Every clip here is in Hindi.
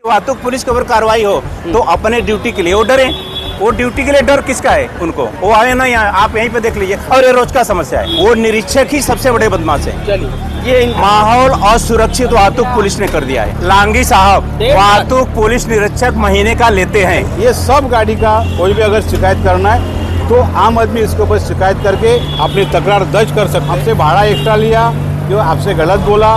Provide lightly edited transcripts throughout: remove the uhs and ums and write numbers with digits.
वाहतुक पुलिस के ऊपर कार्रवाई हो तो अपने ड्यूटी के लिए वो डरे। वो ड्यूटी के लिए डर किसका है? उनको। वो आए ना यहाँ, आप यहीं पे देख लीजिए। और ये रोज का समस्या है। वो निरीक्षक ही सबसे बड़े बदमाश है। चलिए ये माहौल असुरक्षित वाहतुक पुलिस ने कर दिया है। लांगी साहब वाहतुक पुलिस निरीक्षक महीने का लेते हैं। ये सब गाड़ी का कोई भी अगर शिकायत करना है तो आम आदमी इसके ऊपर शिकायत करके अपनी तकरार दर्ज कर सकते। हमसे भाड़ा एक्स्ट्रा लिया, जो आपसे गलत बोला,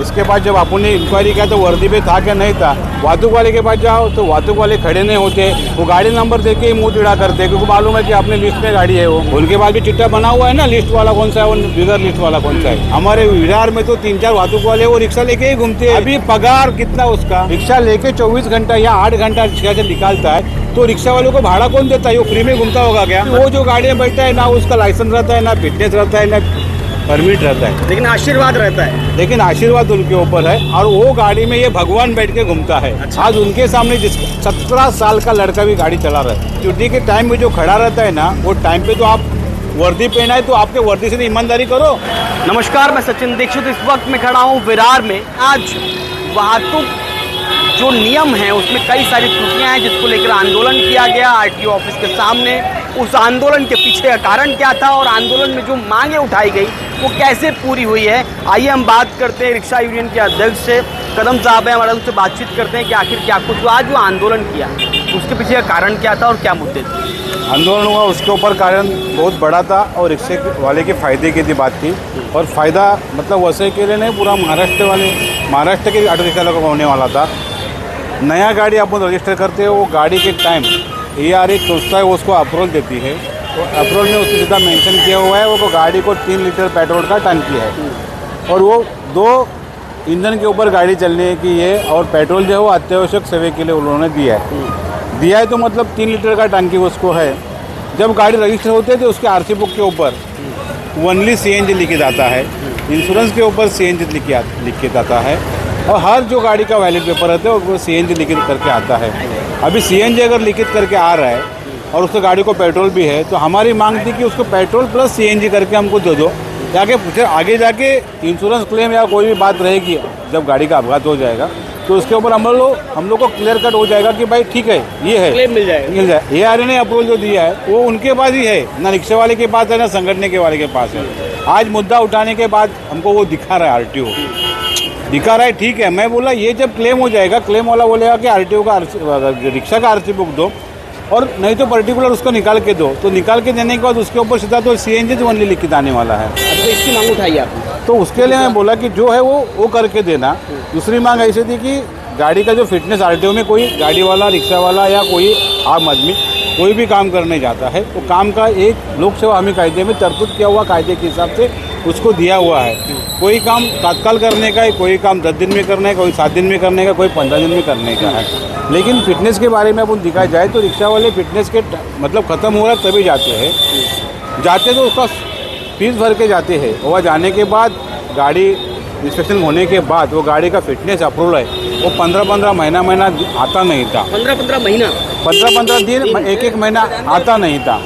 इसके बाद जब आपने इंक्वायरी किया तो वर्दी पे था क्या नहीं था। वाहतुक वाले के पास जाओ तो वाहतुक वाले खड़े नहीं होते, वो गाड़ी नंबर दे के ही मुँह टेढ़ा करते, क्योंकि मालूम है कि आपने लिस्ट में गाड़ी है। वो उनके बाद भी चिट्ठा बना हुआ है ना, लिस्ट वाला कौन सा है और बिगर लिस्ट वाला कौन सा है। हमारे विरार में तो 3-4 वाहतुक वाले वो रिक्शा लेके ही घूमते हैं। अभी पगार कितना उसका, रिक्शा लेके 24 घंटा या 8 घंटा रिक्शा से निकालता है, तो रिक्शा वालों को भाड़ा कौन देता है? वो फ्री में घूमता होगा क्या? वो जो गाड़ी में बैठता है ना उसका लाइसेंस रहता है, ना फिटनेस रहता है, ना परमिट रहता है, लेकिन आशीर्वाद रहता है। लेकिन आशीर्वाद उनके ऊपर है। और वो गाड़ी में ये भगवान बैठ के घूमता है। अच्छा। आज उनके सामने जिस 17 साल का लड़का भी गाड़ी चला रहा है, ड्यूटी के टाइम में जो खड़ा रहता है ना, वो टाइम पे तो आप वर्दी पहना है तो आपके वर्दी से ईमानदारी करो। नमस्कार, मैं सचिन दीक्षित। इस वक्त मैं खड़ा हूँ विरार में। आज वाहतुक जो नियम है उसमें कई सारी त्रुटियां हैं, जिसको लेकर आंदोलन किया गया आरटीओ ऑफिस के सामने। उस आंदोलन के पीछे का कारण क्या था और आंदोलन में जो मांगे उठाई गई वो कैसे पूरी हुई है, आइए हम बात करते हैं रिक्शा यूनियन के अध्यक्ष से। कदम साहब है हमारा, उनसे बातचीत करते हैं कि आखिर क्या कुछ हुआ। आज जो आंदोलन किया उसके पीछे का कारण क्या था और क्या मुद्दे थे? आंदोलन हुआ उसके ऊपर कारण बहुत बड़ा था और रिक्शे वाले के फ़ायदे की बात थी। और फ़ायदा मतलब वैसे के लिए नहीं, पूरा महाराष्ट्र के ऑटो रिक्शा को होने वाला था। नया गाड़ी आप रजिस्टर करते हो, वो गाड़ी के टाइम ARA सोचता है, वो उसको अप्रूवल देती है। तो अप्रूवल में उसको सीधा मेंशन किया हुआ है वो गाड़ी को 3 लीटर पेट्रोल का टंकी है और वो 2 ईंधन के ऊपर गाड़ी चलने की है। और पेट्रोल जो है वो अत्यावश्यक सेवा के लिए उन्होंने दिया है तो मतलब 3 लीटर का टंकी उसको है। जब गाड़ी रजिस्टर होती है तो उसके RC बुक के ऊपर ओनली CNG लिखे जाता है, इंश्योरेंस के ऊपर CNG लिखे जाता है, और हर जो गाड़ी का वैलिड पेपर रहता है वो CNG लिखित करके आता है। अभी CNG अगर लिखित करके आ रहा है और उसको गाड़ी को पेट्रोल भी है, तो हमारी मांग थी कि उसको पेट्रोल प्लस CNG करके हमको दे दो, जाके पूछे आगे जाके इंश्योरेंस क्लेम या कोई भी बात रहेगी जब गाड़ी का अपघात हो जाएगा तो उसके ऊपर हम लोग को क्लियर कट हो जाएगा कि भाई ठीक है, ये है, क्लेम मिल जाए। ARA ने अप्रूवल जो दिया है वो उनके पास ही है, ना रिक्शे वाले के पास है ना संगठन के वाले के पास है। आज मुद्दा उठाने के बाद हमको वो दिखा रहा है, RTO दिखा रहा है, ठीक है। मैं बोला ये जब क्लेम हो जाएगा, क्लेम वाला बोलेगा कि RTO का रिक्शा का RC बुक दो, और नहीं तो पर्टिकुलर उसको निकाल के दो। तो निकाल के देने के बाद उसके ऊपर सीधा तो CNG ओनली लिखित आने वाला है। तो इसकी मांग उठाई आपने? तो उसके लिए मैं बोला कि जो है वो करके देना। दूसरी मांग ऐसी थी कि गाड़ी का जो फिटनेस RTO में कोई गाड़ी वाला, रिक्शा वाला या कोई आम आदमी कोई भी काम करने जाता है तो काम का एक लोक सेवा हमी कायदे में तरतूब किया हुआ, कायदे के हिसाब से उसको दिया हुआ है। कोई काम तत्काल करने का है, कोई काम 10 दिन में करना है, कोई 7 दिन में करने का, कोई 15 दिन में करने का है। लेकिन फिटनेस के बारे में अपन दिखाया जाए तो रिक्शा वाले फिटनेस के मतलब ख़त्म हो रहा तभी जाते तो उसका फीस भर के जाते हैं। वह जाने के बाद गाड़ी इंस्पेक्शन होने के बाद वो गाड़ी का फिटनेस अप्रूवल है वो 15-15 महीना आता नहीं था। 15-15 दिन, एक महीना आता नहीं था।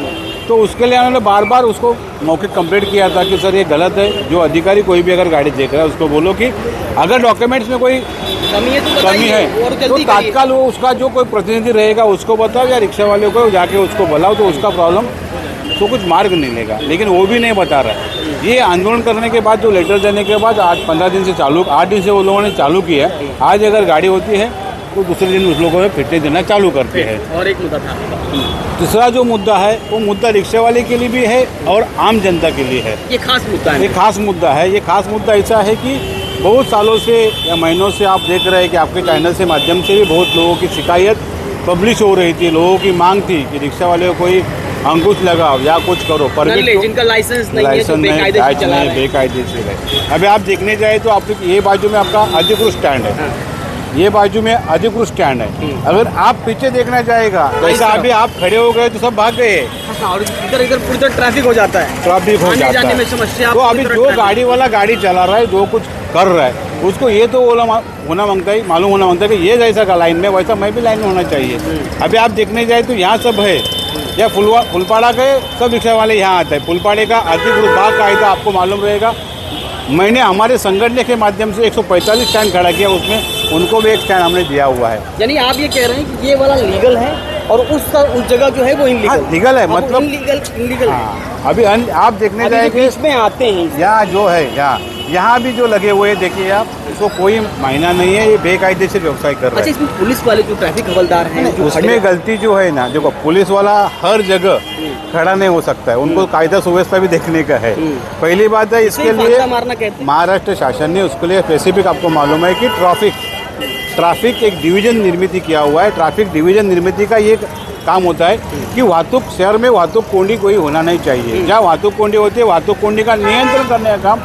तो उसके लिए उन्होंने बार उसको मौखिक कंप्लेंट किया था कि सर ये गलत है। जो अधिकारी कोई भी अगर गाड़ी देख रहा है उसको बोलो कि अगर डॉक्यूमेंट्स में कोई कमी है तो तत्काल वो उसका जो कोई प्रतिनिधि रहेगा उसको बताओ, या रिक्शा वाले को जाके उसको बुलाओ, तो उसका प्रॉब्लम तो कुछ मार्ग नहीं लेगा। लेकिन वो भी नहीं बता रहा है। ये आंदोलन करने के बाद जो लेटर देने के बाद 8-15 दिन से 8 दिन से वो लोगों ने चालू किया है। आज अगर गाड़ी होती है तो दूसरे दिन उस लोगों ने फिटनेस देना चालू करते हैं। और एक मुद्दा था, दूसरा जो मुद्दा है वो मुद्दा रिक्शे वाले के लिए भी है और आम जनता के लिए है। ये खास मुद्दा है। ये खास मुद्दा है। ये खास मुद्दा ऐसा है कि बहुत सालों से या महीनों से आप देख रहे हैं कि आपके चैनल से माध्यम से भी बहुत लोगों की शिकायत पब्लिश हो रही थी। लोगों की मांग थी कि रिक्शा वाले को कोई अंकुश लगाओ या कुछ करो, परमिट जिनका लाइसेंस नहीं है, बेकायदे से है। अभी आप देखने जाए तो आप ये बाजू में आपका अधिकृत स्टैंड है, ये बाजू में अधिकृत स्टैंड है। अगर आप पीछे देखना जाएगा जैसा अभी आप खड़े हो गए तो सब भाग गए, और इधर पूरी ट्रैफिक हो जाता है, ट्रैफिक हो जाता है। समस्या। तो अभी जो गाड़ी वाला गाड़ी चला रहा है, जो कुछ कर रहा है, उसको ये तो होना मांगता है, मालूम होना मांगता है कि ये जैसा का लाइन में वैसा मैं भी लाइन में होना चाहिए। अभी आप देखने जाए तो यहाँ सब है, या फुलपाड़ा के सब रिक्शा वाले यहाँ आते हैं। फुलपाड़े का अधिकृत बाग कायदा आपको मालूम रहेगा। मैंने हमारे संगठन के माध्यम से 145 स्टैंड खड़ा किया, उसमें उनको भी एक स्टैंड हमने दिया हुआ है। यानी आप ये कह रहे हैं कि ये वाला लीगल है और उस जगह जो है वो इनलीगल। हाँ, लीगल है, मतलब इनलीगल है। हाँ, अभी आप देखने अभी जाए जो कि बीच में आते हैं यहाँ जो है यहाँ भी जो लगे हुए हैं, देखिए आप, इसको कोई मायना नहीं है, ये बेकायदे से व्यवसाय कर रहे अच्छा, हैं। इसमें पुलिस वाले जो ट्रैफिक हवलदार हैं जो खड़े उसमें हैं- गलती जो है ना, देखो पुलिस वाला हर जगह खड़ा नहीं हो सकता है, उनको कायदा सुव्यवस्था भी देखने का है। पहली बात है, इसके इसे लिए फांसा मारना कहते हैं। महाराष्ट्र शासन ने उसके लिए स्पेसिफिक आपको मालूम है कि ट्रैफिक एक डिवीजन निर्मित किया हुआ है। ट्रैफिक डिवीजन निर्मित का ये काम होता है कि वाहतूक शहर में वाहतूक कोंडी कोई होना नहीं चाहिए। जहाँ वाहतूक कोंडी होती है, वाहतूक कोंडी का नियंत्रण करने का काम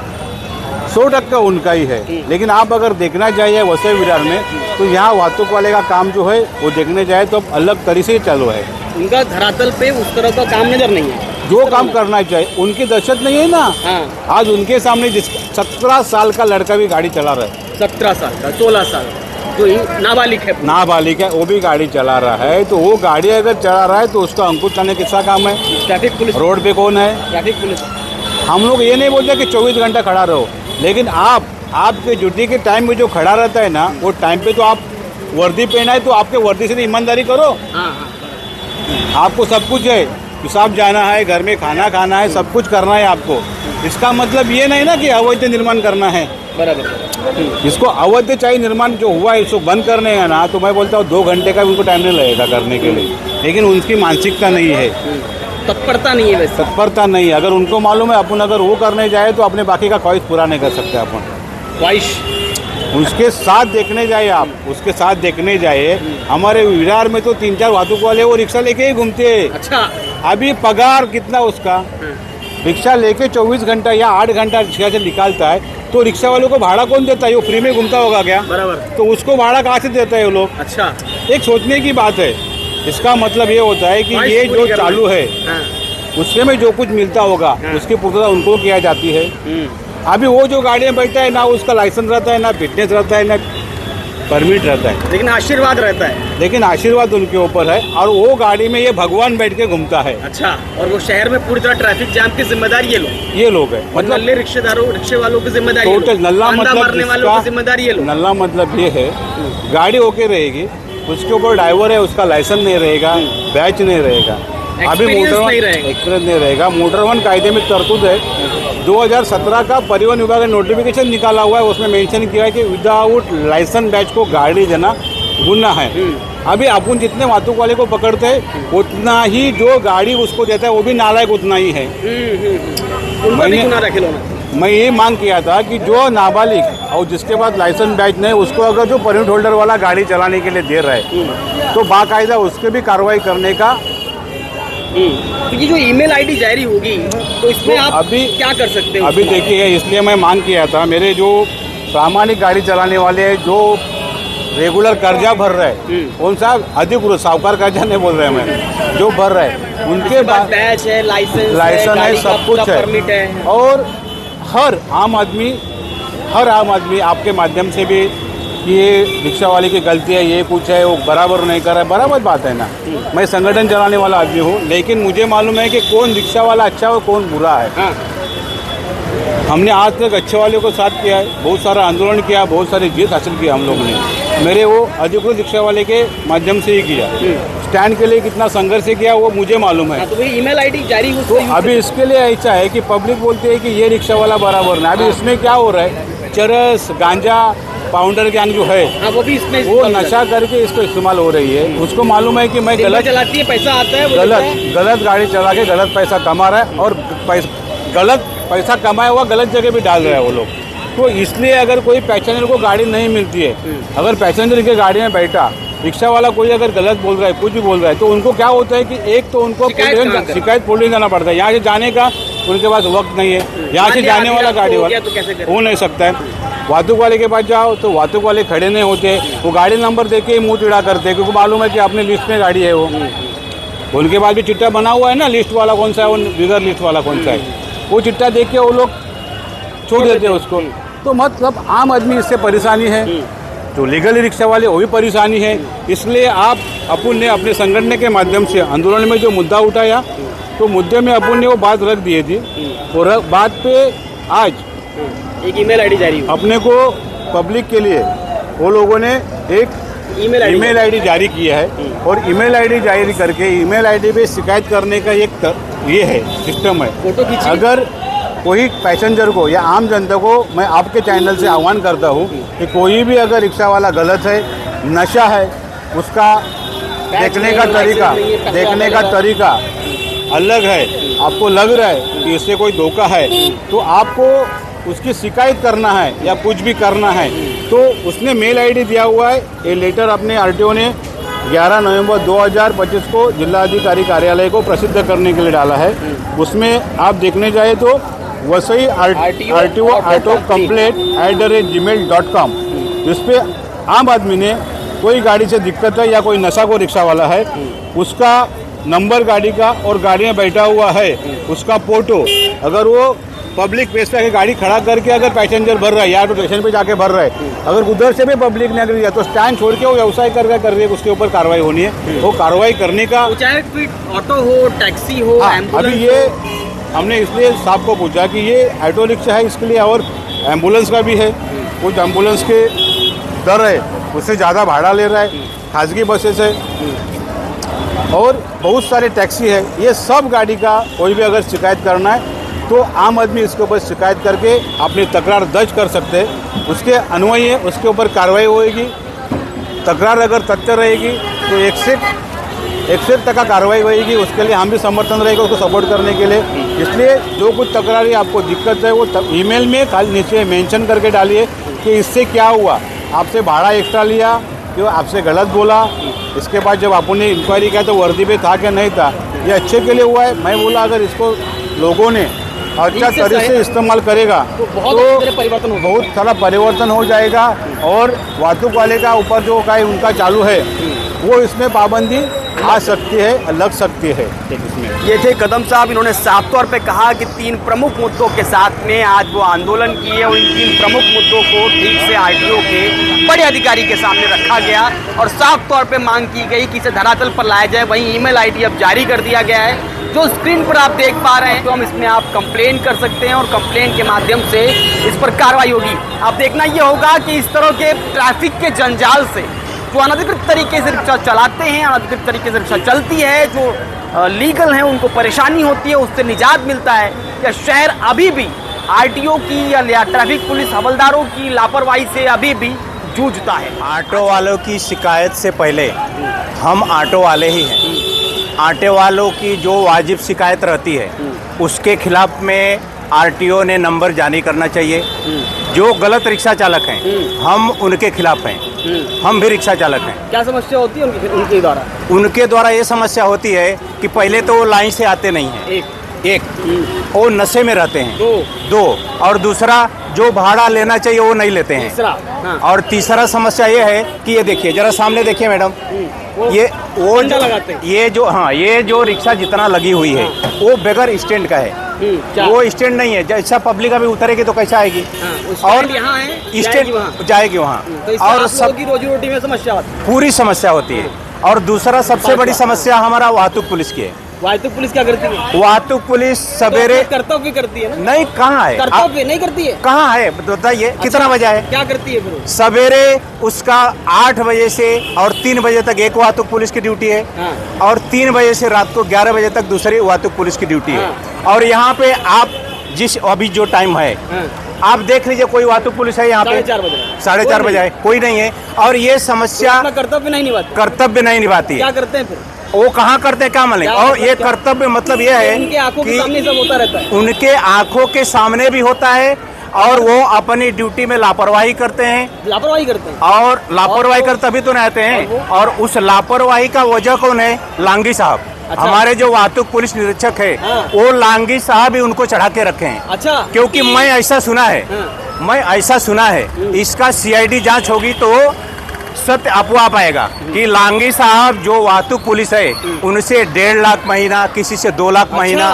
100% उनका ही है। लेकिन आप अगर देखना चाहिए वसई विरार में, तो यहाँ वाहतूक वाले का काम जो है वो देखने जाए तो अलग तरीके से चालू है। उनका धरातल पे उस तरह का काम नजर नहीं है। जो काम करना चाहिए, उनकी दहशत नहीं है ना। हाँ, आज उनके सामने 17 साल का लड़का भी गाड़ी चला रहा है, 17 साल का, 16 साल का, जो नाबालिग है। नाबालिग है, वो भी गाड़ी चला रहा है। तो वो गाड़ी अगर चला रहा है तो उसका अंकुश लाने किसका काम है? ट्रैफिक पुलिस, रोड पे कौन है? Traffic police. हम लोग ये नहीं बोलते कि 24 घंटा खड़ा रहो, लेकिन आपके ड्यूटी के टाइम में जो खड़ा रहता है ना, वो टाइम पे तो आप वर्दी पहना है तो आपके वर्दी से तो ईमानदारी करो। हाँ हाँ, आपको सब कुछ है, पेशाब जाना है, घर में खाना खाना है, सब कुछ करना है आपको। इसका मतलब ये नहीं ना कि अवैध निर्माण करना है। बराबर। इसको अवैध चाहिए निर्माण जो हुआ है इसको बंद करने का ना, तो मैं बोलता हूँ 2 घंटे का उनको टाइम नहीं लगेगा करने के लिए। लेकिन उनकी मानसिकता नहीं है, तत्परता नहीं है वैसे। तत्परता नहीं है। अगर उनको मालूम है अपन अगर वो करने जाए तो अपने बाकी का ख्वाहिश पूरा नहीं कर सकते अपन। ख्वाहिश उसके साथ देखने जाए आप, उसके साथ देखने जाए। हमारे विरार में तो 3-4 वाहतूक वाले वो रिक्शा लेके ही घूमते हैं। अच्छा। अभी पगार कितना उसका, रिक्शा लेके 24 घंटा या 8 घंटा रिक्शा से निकालता है, तो रिक्शा वालों को भाड़ा कौन देता है? वो फ्री में घूमता होगा क्या? बराबर। तो उसको भाड़ा कहाँ से देता है वो लोग? अच्छा, एक सोचने की बात है। इसका मतलब ये होता है कि ये जो चालू है उसके में जो कुछ मिलता होगा उसकी पूर्तता उनको किया जाती है। अभी वो जो गाड़ी में बैठता है ना, उसका लाइसेंस रहता है, ना फिटनेस रहता है, ना परमिट रहता है, लेकिन आशीर्वाद रहता है। लेकिन आशीर्वाद उनके ऊपर है। और वो गाड़ी में ये भगवान बैठ के घूमता है। अच्छा, और वो शहर में पूरी तरह ट्रैफिक जाम की जिम्मेदार ये लोग है। मतलब नल्ले रिक्शे वालों की जिम्मेदारी ये टोटल लोग। नल्ला अंधा मतलब मारने वालों की जिम्मेदारी ये लोग। नल्ला मतलब ये है, गाड़ी होके रहेगी, उसके ऊपर ड्राइवर है, उसका लाइसेंस नहीं रहेगा, बैच नहीं रहेगा, अभी Experience नहीं रहेगा। एक्सपीरियंस नहीं रहेगा। मोटर वाहन कायदे में तरतूद है, 2017 का परिवहन विभाग ने नोटिफिकेशन निकाला हुआ है, उसमें मेंशन किया है कि विदाउट लाइसेंस बैच को गाड़ी देना गुना है। अभी अपन जितने वाहतूक वाले को पकड़ते हैं उतना ही जो गाड़ी उसको देता है वो भी नालायक उतना ही है। उनको भी गुनाह रखे लोग। मैं ये मांग किया था कि जो नाबालिग और जिसके पास लाइसेंस बैच नहीं, उसको अगर जो परमिट होल्डर वाला गाड़ी चलाने के लिए दे रहा है तो बाकायदा उसके भी कार्रवाई करने का। तो ये जो ईमेल आईडी जारी होगी तो इसमें तो आप अभी क्या कर सकते हो? अभी देखिए, इसलिए मैं मांग किया था, मेरे जो प्रामाणिक गाड़ी चलाने वाले हैं, जो रेगुलर कर्जा भर रहे हैं, कौन सा अधिकृत साहूकार कर्जा नहीं बोल रहे हैं मैं, जो भर रहे हैं उनके बाद बैच है, लाइसेंस है, सब कुछ परमिट है। और हर आम आदमी आपके माध्यम से भी ये रिक्शा वाले की गलती है, ये कुछ है, वो बराबर नहीं कर रहा है, बराबर बात है ना। मैं संगठन चलाने वाला आदमी हूँ, लेकिन मुझे मालूम है कि कौन रिक्शा वाला अच्छा है और कौन बुरा है। हमने आज तक अच्छे वाले को साथ किया है, बहुत सारा आंदोलन किया, बहुत सारी जीत हासिल की हम लोग ने। मेरे वो अधिकृत रिक्शा वाले के माध्यम से ही किया, स्टैंड के लिए कितना संघर्ष किया वो मुझे मालूम है। तो ईमेल आईडी जारी हो तो अभी इसके लिए ऐसा है कि पब्लिक बोलती है कि ये रिक्शा वाला बराबर नहीं। अभी इसमें क्या हो रहा है, चरस, गांजा, पाउडर गैंग जो है वो भी इसमें वो नशा करके इसको इस्तेमाल हो रही है। उसको मालूम है कि मैं गलत चलाती है, पैसा आता है, गलत गाड़ी चला के गलत पैसा कमा रहा है, और गलत पैसा कमाया हुआ गलत जगह भी डाल रहा है वो लोग। तो इसलिए अगर कोई पैसेंजर को गाड़ी नहीं मिलती है, अगर पैसेंजर के गाड़ी में बैठा रिक्शा वाला कोई अगर गलत बोल रहा है, कुछ भी बोल रहा है, तो उनको क्या होता है कि एक तो उनको शिकायत पुलिस जाना पड़ता है। यहाँ से जाने का उनके पास वक्त नहीं है, यहाँ से जाने वाला गाड़ी वाला हो नहीं सकता है। वाहतूक वाले के पास जाओ तो वाहतूक वाले खड़े नहीं होते, वो गाड़ी नंबर देके ही मुँह टिड़ा करते हैं, क्योंकि मालूम है कि अपने लिस्ट में गाड़ी है वो। उनके पास भी चिट्ठा बना हुआ है ना, लिस्ट वाला कौन सा है, वो बिगर लिस्ट वाला कौन सा है, वो चिट्ठा देख के वो लोग छोड़ देते हैं उसको। तो मतलब आम आदमी इससे परेशानी है, जो लीगली रिक्शा वाले वो भी परेशानी है। इसलिए अपन ने अपने संगठन के माध्यम से आंदोलन में जो मुद्दा उठाया, तो मुद्दे में अपन ने वो बात रख दी थी, और बात पे आज एक ईमेल आईडी जारी हुई। अपने को पब्लिक के लिए वो लोगों ने एक ईमेल आईडी जारी किया है और ईमेल आईडी जारी करके ईमेल आईडी पे शिकायत करने का एक ये है सिस्टम है। फोटो खींचिए। अगर कोई पैसेंजर को या आम जनता को मैं आपके चैनल से आह्वान करता हूँ कि कोई भी अगर रिक्शा वाला गलत है, नशा है, उसका देखने का तरीका अलग है, आपको लग रहा है कि इससे कोई धोखा है, तो आपको उसकी शिकायत करना है या कुछ भी करना है तो उसने मेल आईडी दिया हुआ है। ये लेटर अपने आरटीओ ने 11 नवंबर 2025 को जिलाधिकारी कार्यालय को प्रसिद्ध करने के लिए डाला है। उसमें आप देखने जाए तो Vasai RTO auto complaint @gmail.com, जिस पे आम आदमी ने कोई गाड़ी से दिक्कत है या कोई नशा को रिक्शा वाला है, उसका नंबर गाड़ी का और गाड़ी में बैठा हुआ है उसका फोटो, अगर वो पब्लिक प्लेस पे गाड़ी खड़ा करके अगर पैसेंजर भर रहा है या तो स्टेशन पे जाके भर रहा है, अगर उधर से भी पब्लिक ने अगर दिया तो स्टैंड छोड़ के वो व्यवसाय कर रही है, उसके ऊपर कार्रवाई होनी है। वो कार्रवाई करने का, चाहे फिर ऑटो हो, टैक्सी हो, अभी ये हमने इसलिए साहब को पूछा कि ये ऑटो रिक्शा है इसके लिए और एम्बुलेंस का भी है, कुछ एम्बुलेंस के दर है उससे ज़्यादा भाड़ा ले रहा है, खाजगी बसेस है और बहुत सारे टैक्सी है। ये सब गाड़ी का कोई भी अगर शिकायत करना है तो आम आदमी इसके ऊपर शिकायत करके अपनी तकरार दर्ज कर सकते हैं, उसके अन्वयी है उसके ऊपर कार्रवाई होएगी। तकरार अगर तथ्य रहेगी तो 100% कार्रवाई होएगी, उसके लिए हम भी समर्थन रहेगा उसको सपोर्ट करने के लिए। इसलिए जो कुछ तकरारी आपको दिक्कत है वो ईमेल में खाली नीचे मेंशन करके डालिए कि इससे क्या हुआ, आपसे भाड़ा एक्स्ट्रा लिया, क्यों आपसे गलत बोला, इसके बाद जब आपने इंक्वायरी किया तो वर्दी पे था क्या नहीं था, ये अच्छे के लिए हुआ है। मैं बोला अगर इसको लोगों ने अच्छा तरह से इस्तेमाल करेगा तो बहुत सारा परिवर्तन हो जाएगा और वाहतूक वाले का ऊपर जो का उनका चालू है वो इसमें पाबंदी आ सकती है, लग सकती है। इसमें ये थे कदम साहब, इन्होंने साफ तौर पे कहा कि 3 प्रमुख मुद्दों के साथ में आज वो आंदोलन किए और इन 3 प्रमुख मुद्दों को ठीक से आरटीओ के बड़े अधिकारी के सामने रखा गया और साफ तौर पे मांग की गई कि इसे धरातल पर लाया जाए। वहीं ईमेल आईडी अब जारी कर दिया गया है जो स्क्रीन पर आप देख पा रहे हैं, तो हम इसमें आप कंप्लेन कर सकते हैं और कंप्लेन के माध्यम से इस पर कार्रवाई होगी। अब देखना ये होगा कि इस तरह के ट्रैफिक के जंजाल से जो अनधिकृत तरीके से रिक्शा चलाते हैं, अनधिकृत तरीके से रिक्शा चलती है, जो लीगल हैं उनको परेशानी होती है, उससे निजात मिलता है। या शहर अभी भी आरटीओ की या ट्रैफिक पुलिस हवलदारों की लापरवाही से अभी भी जूझता है। ऑटो वालों की शिकायत से पहले हम ऑटो वाले ही हैं। ऑटो वालों की जो वाजिब शिकायत रहती है उसके खिलाफ में आरटीओ ने नंबर जारी करना चाहिए। जो गलत रिक्शा चालक हैं हम उनके खिलाफ हैं, हम भी रिक्शा चालक हैं। क्या समस्या होती है उनके द्वारा? उनके द्वारा ये समस्या होती है कि पहले तो वो लाइन से आते नहीं हैं, एक वो नशे में रहते हैं, दो और दूसरा जो भाड़ा लेना चाहिए वो नहीं लेते हैं, और तीसरा समस्या ये है कि ये देखिए जरा सामने देखिए मैडम, ये जो रिक्शा जितना लगी हुई है वो बगैर स्टैंड का है, वो स्टैंड नहीं है। जैसा पब्लिक अभी उतरेगी तो कैसा आएगी, और यहाँ है स्टैंड जाएगी वहाँ, और सबकी रोजी रोटी में समस्या पूरी समस्या होती है। और दूसरा सबसे बड़ी समस्या हमारा वाहतुक पुलिस की है। वाहतुक पुलिस क्या करती है? वाहतुक पुलिस सवेरे कर्तव्य करती है ना? नहीं, कहाँ है कर्तव्य? नहीं करती है। कहाँ है बताइए? कितना बजा है? क्या करती है फिर? सवेरे उसका 8 बजे से और 3 बजे तक एक वाहतुक पुलिस की ड्यूटी है, और 3 बजे से रात को 11 बजे तक दूसरी वाहतुक पुलिस की ड्यूटी है। और यहाँ पे आप जिस अभी जो टाइम है आप देख लीजिए, कोई वाहतुक पुलिस है यहाँ पे? 4:30 बजे है, कोई नहीं है। और ये समस्या कर्तव्य नहीं निभाती है। क्या करते हैं फिर? वो कहाँ करते हैं, क्या मालूम। और ये कर्तव्य मतलब ये है उनके आंखों के सामने सब होता रहता है, उनके आंखों के सामने भी होता है, और वो अपनी ड्यूटी में लापरवाही करते हैं, और लापरवाही कर तभी तो नहीं आते हैं। और उस लापरवाही का वजह कौन है? लांगी साहब। अच्छा। हमारे जो वाहतुक पुलिस निरीक्षक है वो लांगी साहब ही उनको चढ़ा के रखे हैं। अच्छा। क्योंकि मैं ऐसा सुना है, इसका CID जांच होगी तो सत्य अफवाह पाएगा कि लांगी साहब जो वाहतुक पुलिस है उनसे 1.5 लाख महीना, किसी से 2 लाख महीना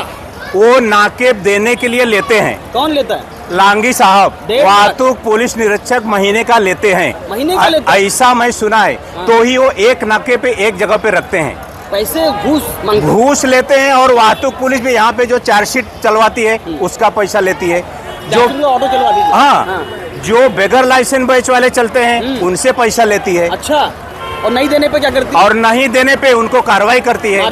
वो नाके देने के लिए लेते हैं। कौन लेता है? लांगी साहब वाहतुक पुलिस निरीक्षक महीने का लेते हैं। महीने का लेते हैं? ऐसा मैं सुना है। तो ही वो एक नाके पे एक जगह पे रखते हैं, पैसे घूस लेते हैं। और वाहतुक पुलिस भी यहाँ पे जो चार्जशीट चलवाती है उसका पैसा लेती है। जो ऑटो चलवा दीजिए। हाँ, जो बगैर लाइसेंस बैच वाले चलते हैं उनसे पैसा लेती है, अच्छा, और नहीं देने पे क्या करती है? और नहीं देने पे उनको कार्रवाई करती है,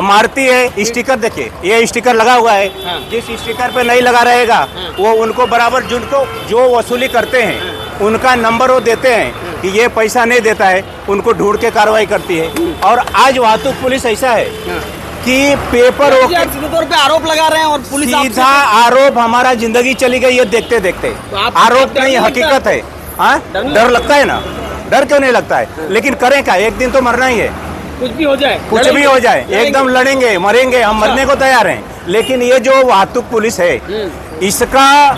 मारती है। स्टिकर देखिए, ये स्टिकर लगा हुआ है, हाँ। जिस स्टिकर पे नहीं लगा रहेगा वो उनको बराबर जिनको जो वसूली करते हैं उनका नंबर वो देते हैं कि ये पैसा नहीं देता है, उनको ढूंढ के कार्रवाई करती है। और आज वाहतुक पुलिस ऐसा है कि पेपर जी, आप सीधे तौर पे आरोप लगा रहे हैं और पुलिस आपसे- सीधा आरोप, हमारा जिंदगी चली गई ये देखते देखते। तो आप- आरोप डर नहीं, नहीं हकीकत है। हाँ, डर लगता है ना, डर क्यों नहीं लगता है? लेकिन करें क्या, एक दिन तो मरना ही है, कुछ भी हो जाए, कुछ भी हो जाए, एकदम लड़ेंगे मरेंगे, हम मरने को तैयार हैं। लेकिन ये जो वाहतुक पुलिस है इसका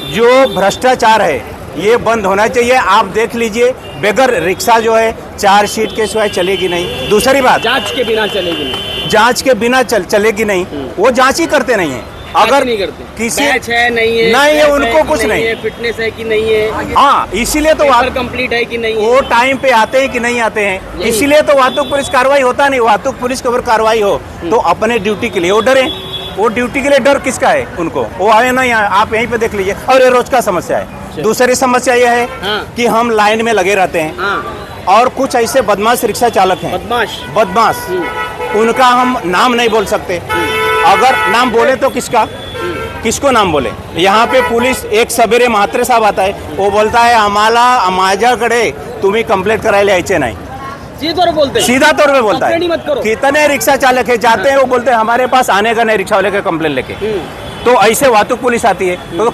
जो भ्रष्टाचार है ये बंद होना चाहिए। आप देख लीजिए, बगैर रिक्शा जो है 4 सीट के सिवाय चलेगी नहीं। दूसरी बात, जांच के बिना चलेगी नहीं, जांच के बिना चलेगी नहीं, वो जांच ही करते नहीं है। अगर नहीं करते, किसी बैच है नहीं है, नहीं है, बैच उनको है कि कुछ नहीं है, फिटनेस है कि नहीं है, हाँ, इसीलिए तो पेपर कंप्लीट है कि नहीं है, वो टाइम पे आते हैं कि नहीं आते हैं, यही। इसीलिए तो वाहतुक पुलिस कार्रवाई होता नहीं। वाहतुक पुलिस के ऊपर कार्रवाई हो तो अपने ड्यूटी के लिए वो डरे। वो ड्यूटी के लिए डर किसका है? उनको, वो आए ना यहाँ, आप यहीं पे देख लीजिए। और ये रोज का समस्या है। दूसरी समस्या ये है हाँ। कि हम लाइन में लगे रहते हैं हाँ, और कुछ ऐसे बदमाश रिक्शा चालक हैं, बदमाश, उनका हम नाम नहीं बोल सकते। अगर नाम बोले तो किसको नाम बोले? यहाँ पे पुलिस, एक सवेरे म्हात्रे साहब आता है, वो बोलता है आम्हाला माझ्याकडे तुम्ही कंप्लेंट करायला यायचे नाही। सीधा तौर पे बोलता कंप्लेंट ही मत करो। है। कितने रिक्शा चालक है जाते हैं, वो बोलते हैं हमारे पास आने का नहीं रिक्शा वाले का कंप्लेंट लेके। तो ऐसे वाहतुक पुलिस आती है तो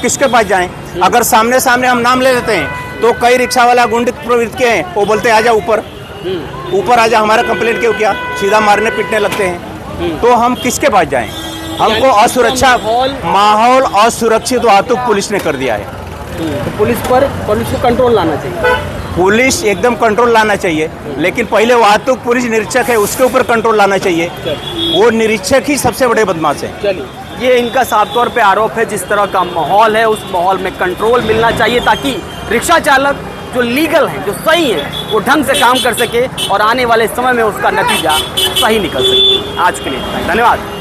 किसके पास जाएं? अगर सामने सामने हम नाम ले लेते हैं तो कई रिक्शा वाला गुंड प्रवृत्ति के हैं, वो बोलते हैं आजा ऊपर आजा, हमारा कंप्लेंट क्यों किया? सीधा मारने पीटने लगते हैं। तो हम किसके पास जाएं? हमको असुरक्षा माहौल असुरक्षित वाहतुक पुलिस ने कर दिया है। तो पुलिस को कंट्रोल लाना चाहिए, पुलिस एकदम कंट्रोल लाना चाहिए, लेकिन पहले वाहतुक पुलिस निरीक्षक है उसके ऊपर कंट्रोल लाना चाहिए। वो निरीक्षक ही सबसे बड़े बदमाश है। चलिए, ये इनका साफ तौर पे आरोप है। जिस तरह का माहौल है उस माहौल में कंट्रोल मिलना चाहिए ताकि रिक्शा चालक जो लीगल है, जो सही है, वो ढंग से काम कर सके और आने वाले समय में उसका नतीजा सही निकल सके। आज के लिए धन्यवाद।